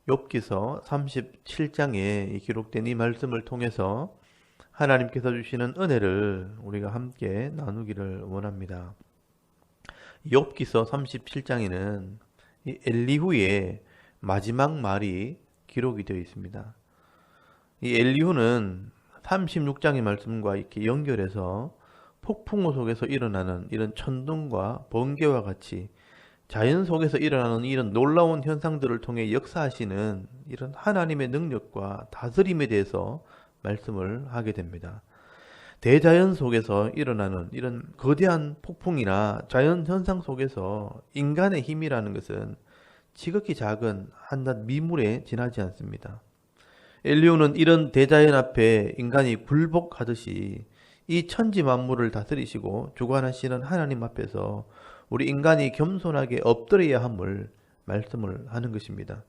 욥기서 37장에 기록된 이 말씀을 통해서 하나님께서 주시는 은혜를 우리가 함께 나누기를 원합니다. 욥기서 37장에는 이 엘리후의 마지막 말이 기록이 되어 있습니다. 이 엘리후는 36장의 말씀과 이렇게 연결해서 폭풍우 속에서 일어나는 이런 천둥과 번개와 같이 자연 속에서 일어나는 이런 놀라운 현상들을 통해 역사하시는 이런 하나님의 능력과 다스림에 대해서 말씀을 하게 됩니다. 대자연 속에서 일어나는 이런 거대한 폭풍이나 자연 현상 속에서 인간의 힘이라는 것은 지극히 작은 한낱 미물에 지나지 않습니다. 엘리후는 이런 대자연 앞에 인간이 굴복하듯이 이 천지 만물을 다스리시고 주관하시는 하나님 앞에서 우리 인간이 겸손하게 엎드려야 함을 말씀을 하는 것입니다.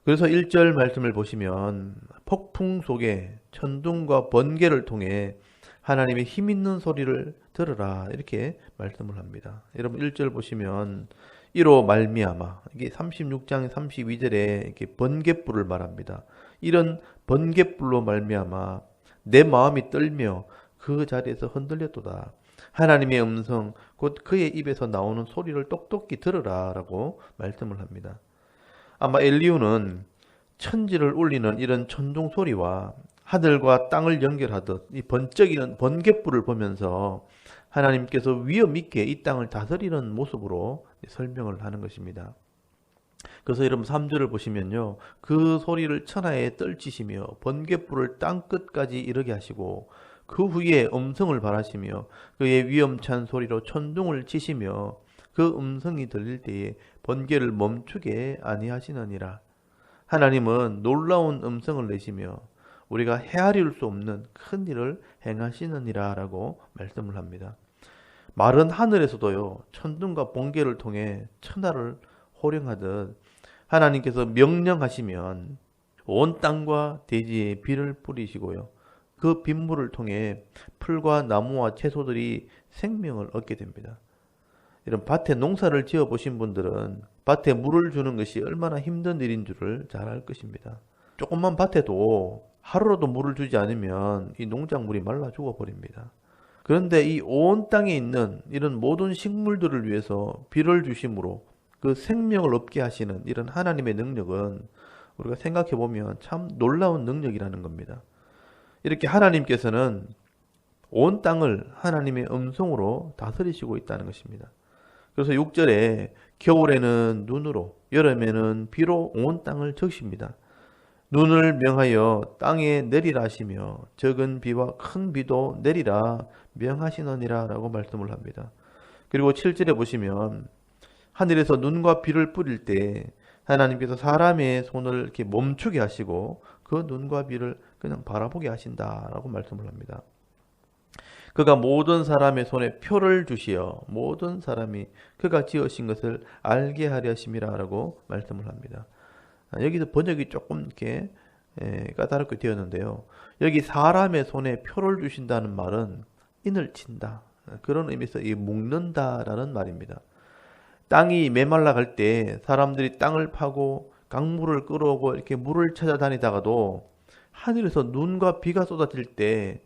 그래서 1절 말씀을 보시면 폭풍 속에 천둥과 번개를 통해 하나님의 힘있는 소리를 들으라 이렇게 말씀을 합니다. 여러분 1절 보시면 이로 말미암아 이게 36장 32절에 이렇게 번갯불을 말합니다. 이런 번갯불로 말미암아 내 마음이 떨며 그 자리에서 흔들렸도다. 하나님의 음성 곧 그의 입에서 나오는 소리를 똑똑히 들으라 라고 말씀을 합니다. 아마 엘리후는 천지를 울리는 이런 천둥 소리와 하늘과 땅을 연결하듯 이 번쩍이는 번갯불을 보면서 하나님께서 위엄 있게 이 땅을 다스리는 모습으로 설명을 하는 것입니다. 그래서 여러분 3절을 보시면요. 그 소리를 천하에 떨치시며 번갯불을 땅 끝까지 이르게 하시고 그 후에 음성을 발하시며 그의 위엄찬 소리로 천둥을 치시며 그 음성이 들릴 때에 번개를 멈추게 아니하시느니라. 하나님은 놀라운 음성을 내시며 우리가 헤아릴 수 없는 큰 일을 행하시느니라 라고 말씀을 합니다. 마른 하늘에서도요. 천둥과 번개를 통해 천하를 호령하듯 하나님께서 명령하시면 온 땅과 대지에 비를 뿌리시고요. 그 빗물을 통해 풀과 나무와 채소들이 생명을 얻게 됩니다. 이런 밭에 농사를 지어 보신 분들은 밭에 물을 주는 것이 얼마나 힘든 일인 줄을 잘 알 것입니다. 조금만 밭에도 하루라도 물을 주지 않으면 이 농작물이 말라 죽어버립니다. 그런데 이 온 땅에 있는 이런 모든 식물들을 위해서 비를 주심으로 그 생명을 얻게 하시는 이런 하나님의 능력은 우리가 생각해 보면 참 놀라운 능력이라는 겁니다. 이렇게 하나님께서는 온 땅을 하나님의 음성으로 다스리시고 있다는 것입니다. 그래서 6절에 겨울에는 눈으로 여름에는 비로 온 땅을 적십니다. 눈을 명하여 땅에 내리라 하시며 적은 비와 큰 비도 내리라 명하시느니라 라고 말씀을 합니다. 그리고 7절에 보시면 하늘에서 눈과 비를 뿌릴 때 하나님께서 사람의 손을 이렇게 멈추게 하시고 그 눈과 비를 그냥 바라보게 하신다라고 말씀을 합니다. 그가 모든 사람의 손에 표를 주시어 모든 사람이 그가 지으신 것을 알게 하려 하심이라라고 말씀을 합니다. 여기서 번역이 조금 이렇게 까다롭게 되었는데요. 여기 사람의 손에 표를 주신다는 말은 인을 친다. 그런 의미에서 이 묶는다라는 말입니다. 땅이 메말라 갈 때 사람들이 땅을 파고 강물을 끌어오고 이렇게 물을 찾아다니다가도 하늘에서 눈과 비가 쏟아질 때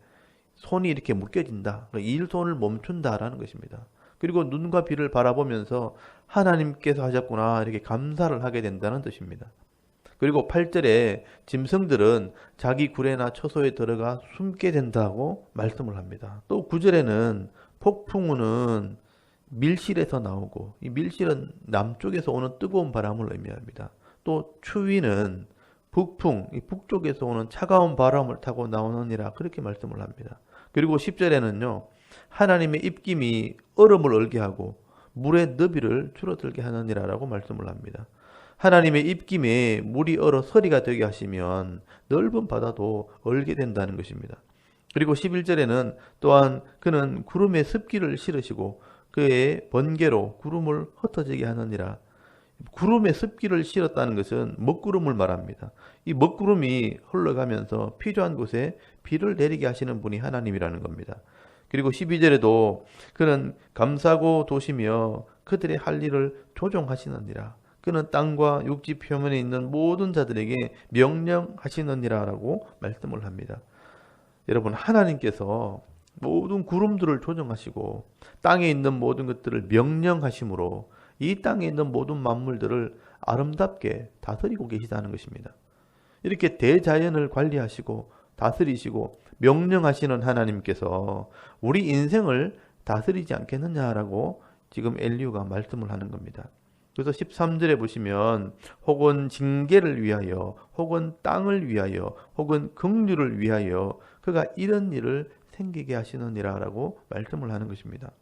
손이 이렇게 묶여진다. 일손을 멈춘다라는 것입니다. 그리고 눈과 비를 바라보면서 하나님께서 하셨구나 이렇게 감사를 하게 된다는 뜻입니다. 그리고 8절에 짐승들은 자기 굴에나 처소에 들어가 숨게 된다고 말씀을 합니다. 또 9절에는 폭풍우는 밀실에서 나오고 이 밀실은 남쪽에서 오는 뜨거운 바람을 의미합니다. 또 추위는 북풍, 이 북쪽에서 오는 차가운 바람을 타고 나오느니라 그렇게 말씀을 합니다. 그리고 10절에는요. 하나님의 입김이 얼음을 얼게 하고 물의 너비를 줄어들게 하느니라 라고 말씀을 합니다. 하나님의 입김에 물이 얼어 서리가 되게 하시면 넓은 바다도 얼게 된다는 것입니다. 그리고 11절에는 또한 그는 구름에 습기를 실으시고 그의 번개로 구름을 흩어지게 하느니라. 구름에 습기를 실었다는 것은 먹구름을 말합니다. 이 먹구름이 흘러가면서 필요한 곳에 비를 내리게 하시는 분이 하나님이라는 겁니다. 그리고 12절에도 그는 감싸고 도시며 그들의 할 일을 조종하시느니라. 그는 땅과 육지 표면에 있는 모든 자들에게 명령하시느니라 라고 말씀을 합니다. 여러분, 하나님께서 모든 구름들을 조정하시고 땅에 있는 모든 것들을 명령하심으로 이 땅에 있는 모든 만물들을 아름답게 다스리고 계시다는 것입니다. 이렇게 대자연을 관리하시고 다스리시고 명령하시는 하나님께서 우리 인생을 다스리지 않겠느냐라고 지금 엘리후가 말씀을 하는 겁니다. 그래서 13절에 보시면 혹은 징계를 위하여 혹은 땅을 위하여 혹은 긍휼을 위하여 그가 이런 일을 생기게 하시느니라 라고 말씀을 하는 것입니다.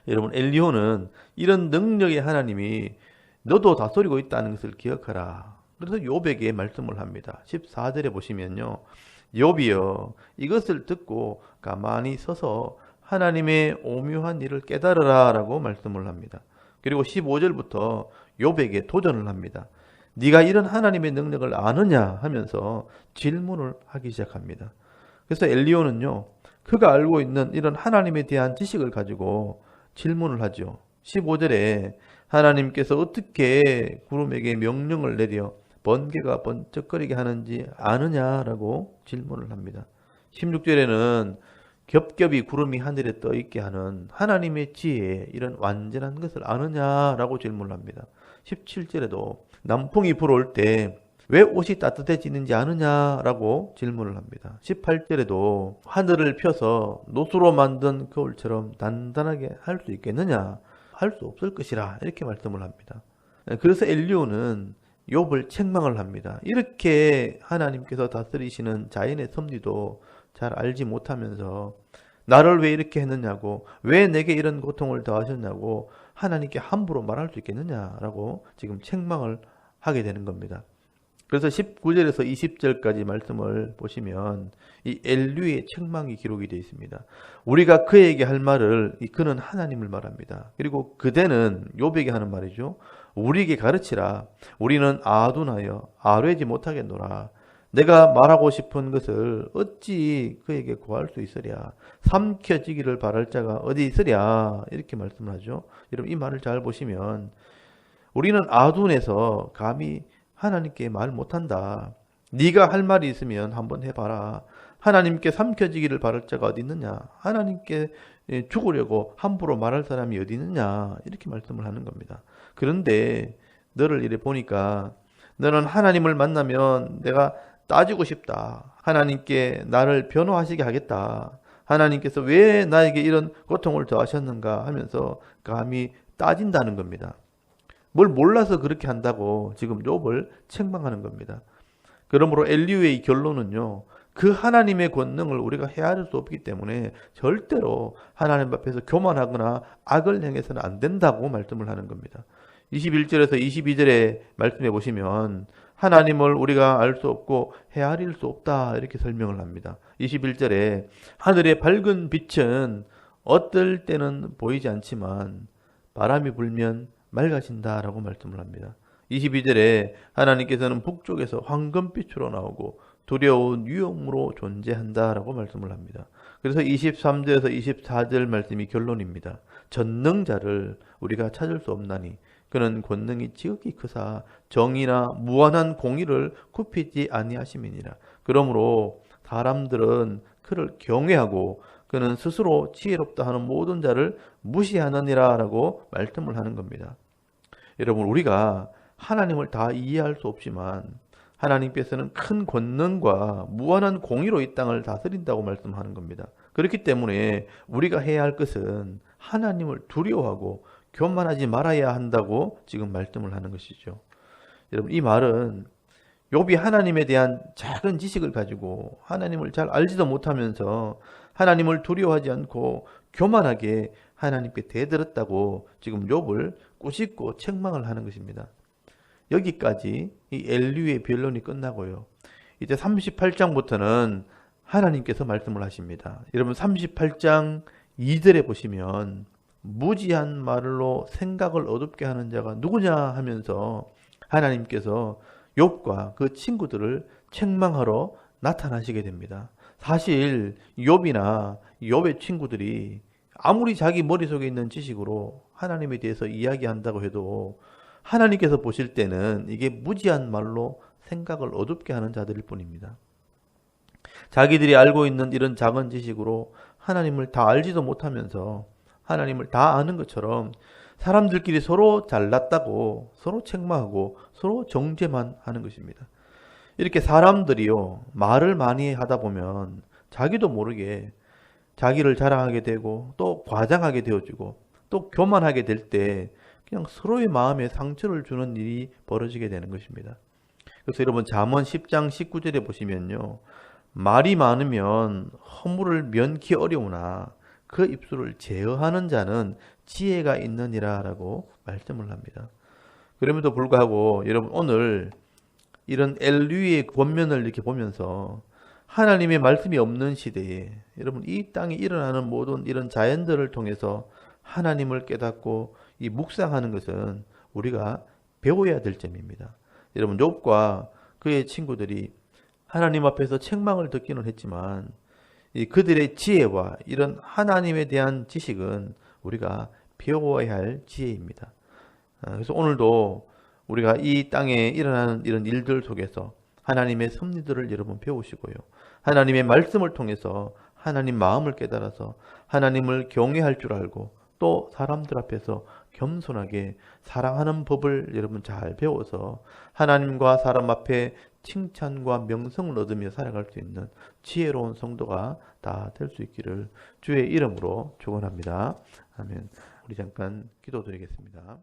여러분, 엘리후는 이런 능력의 하나님이 너도 다스리고 있다는 것을 기억하라. 그래서 욥에게 말씀을 합니다. 14절에 보시면요, 욥이여 이것을 듣고 가만히 서서 하나님의 오묘한 일을 깨달으라 라고 말씀을 합니다. 그리고 15절부터 욥에게 도전을 합니다. 네가 이런 하나님의 능력을 아느냐 하면서 질문을 하기 시작합니다. 그래서 엘리후는요, 그가 알고 있는 이런 하나님에 대한 지식을 가지고 질문을 하죠. 15절에 하나님께서 어떻게 구름에게 명령을 내려 번개가 번쩍거리게 하는지 아느냐라고 질문을 합니다. 16절에는 겹겹이 구름이 하늘에 떠 있게 하는 하나님의 지혜, 이런 완전한 것을 아느냐라고 질문을 합니다. 17절에도 남풍이 불어올 때 왜 옷이 따뜻해지는지 아느냐라고 질문을 합니다. 18절에도 하늘을 펴서 노수로 만든 겨울처럼 단단하게 할 수 있겠느냐? 할 수 없을 것이라 이렇게 말씀을 합니다. 그래서 엘리후는 욥을 책망을 합니다. 이렇게 하나님께서 다스리시는 자연의 섭리도 잘 알지 못하면서 나를 왜 이렇게 했느냐고, 왜 내게 이런 고통을 더하셨냐고 하나님께 함부로 말할 수 있겠느냐라고 지금 책망을 하게 되는 겁니다. 그래서 19절에서 20절까지 말씀을 보시면 이 엘리후의 책망이 기록이 되어 있습니다. 우리가 그에게 할 말을, 그는 하나님을 말합니다. 그리고 그대는 욥에게 하는 말이죠. 우리에게 가르치라. 우리는 아둔하여 아뢰지 못하겠노라. 내가 말하고 싶은 것을 어찌 그에게 구할 수 있으랴. 삼켜지기를 바랄 자가 어디 있으랴. 이렇게 말씀을 하죠. 여러분, 이 말을 잘 보시면 우리는 아둔해서 감히 하나님께 말 못한다. 네가 할 말이 있으면 한번 해봐라. 하나님께 삼켜지기를 바랄 자가 어디 있느냐. 하나님께 죽으려고 함부로 말할 사람이 어디 있느냐. 이렇게 말씀을 하는 겁니다. 그런데 너를 이래 보니까 너는 하나님을 만나면 내가 따지고 싶다. 하나님께 나를 변호하시게 하겠다. 하나님께서 왜 나에게 이런 고통을 더하셨는가 하면서 감히 따진다는 겁니다. 뭘 몰라서 그렇게 한다고 지금 욥을 책망하는 겁니다. 그러므로 엘리후의 결론은요, 그 하나님의 권능을 우리가 헤아릴 수 없기 때문에 절대로 하나님 앞에서 교만하거나 악을 행해서는 안 된다고 말씀을 하는 겁니다. 21절에서 22절에 말씀해 보시면 하나님을 우리가 알 수 없고 헤아릴 수 없다 이렇게 설명을 합니다. 21절에 하늘의 밝은 빛은 어떨 때는 보이지 않지만 바람이 불면 맑아진다라고 말씀을 합니다. 22절에 하나님께서는 북쪽에서 황금빛으로 나오고 두려운 위험으로 존재한다라고 말씀을 합니다. 그래서 23절에서 24절 말씀이 결론입니다. 전능자를 우리가 찾을 수 없나니 그는 권능이 지극히 크사 정의나 무한한 공의를 굽히지 아니하심이니라. 그러므로 사람들은 그를 경외하고 그는 스스로 지혜롭다 하는 모든 자를 무시하느니라 라고 말씀을 하는 겁니다. 여러분, 우리가 하나님을 다 이해할 수 없지만 하나님께서는 큰 권능과 무한한 공의로 이 땅을 다스린다고 말씀하는 겁니다. 그렇기 때문에 우리가 해야 할 것은 하나님을 두려워하고 교만하지 말아야 한다고 지금 말씀을 하는 것이죠. 여러분, 이 말은 욥이 하나님에 대한 작은 지식을 가지고 하나님을 잘 알지도 못하면서 하나님을 두려워하지 않고 교만하게 하나님께 대들었다고 지금 욥을 꾸짖고 책망을 하는 것입니다. 여기까지 이 엘리후의 변론이 끝나고요. 이제 38장부터는 하나님께서 말씀을 하십니다. 여러분, 38장 2절에 보시면 무지한 말로 생각을 어둡게 하는 자가 누구냐 하면서 하나님께서 욥과 그 친구들을 책망하러 나타나시게 됩니다. 사실 욥이나 욥의 친구들이 아무리 자기 머릿속에 있는 지식으로 하나님에 대해서 이야기한다고 해도 하나님께서 보실 때는 이게 무지한 말로 생각을 어둡게 하는 자들일 뿐입니다. 자기들이 알고 있는 이런 작은 지식으로 하나님을 다 알지도 못하면서 하나님을 다 아는 것처럼 사람들끼리 서로 잘났다고 서로 책망하고 서로 정죄만 하는 것입니다. 이렇게 사람들이요, 말을 많이 하다 보면 자기도 모르게 자기를 자랑하게 되고 또 과장하게 되어지고 또 교만하게 될 때 그냥 서로의 마음에 상처를 주는 일이 벌어지게 되는 것입니다. 그래서 여러분 잠언 10장 19절에 보시면요. 말이 많으면 허물을 면키 어려우나 그 입술을 제어하는 자는 지혜가 있느니라 라고 말씀을 합니다. 그럼에도 불구하고 여러분 오늘 이런 엘류의 권면을 이렇게 보면서 하나님의 말씀이 없는 시대에 여러분 이 땅에 일어나는 모든 이런 자연들을 통해서 하나님을 깨닫고 이 묵상하는 것은 우리가 배워야 될 점입니다. 여러분 욥과 그의 친구들이 하나님 앞에서 책망을 듣기는 했지만 이 그들의 지혜와 이런 하나님에 대한 지식은 우리가 배워야 할 지혜입니다. 그래서 오늘도 우리가 이 땅에 일어나는 이런 일들 속에서 하나님의 섭리들을 여러분 배우시고요. 하나님의 말씀을 통해서 하나님 마음을 깨달아서 하나님을 경외할 줄 알고 또 사람들 앞에서 겸손하게 사랑하는 법을 여러분 잘 배워서 하나님과 사람 앞에 칭찬과 명성을 얻으며 살아갈 수 있는 지혜로운 성도가 다 될 수 있기를 주의 이름으로 축원합니다. 아멘. 우리 잠깐 기도드리겠습니다.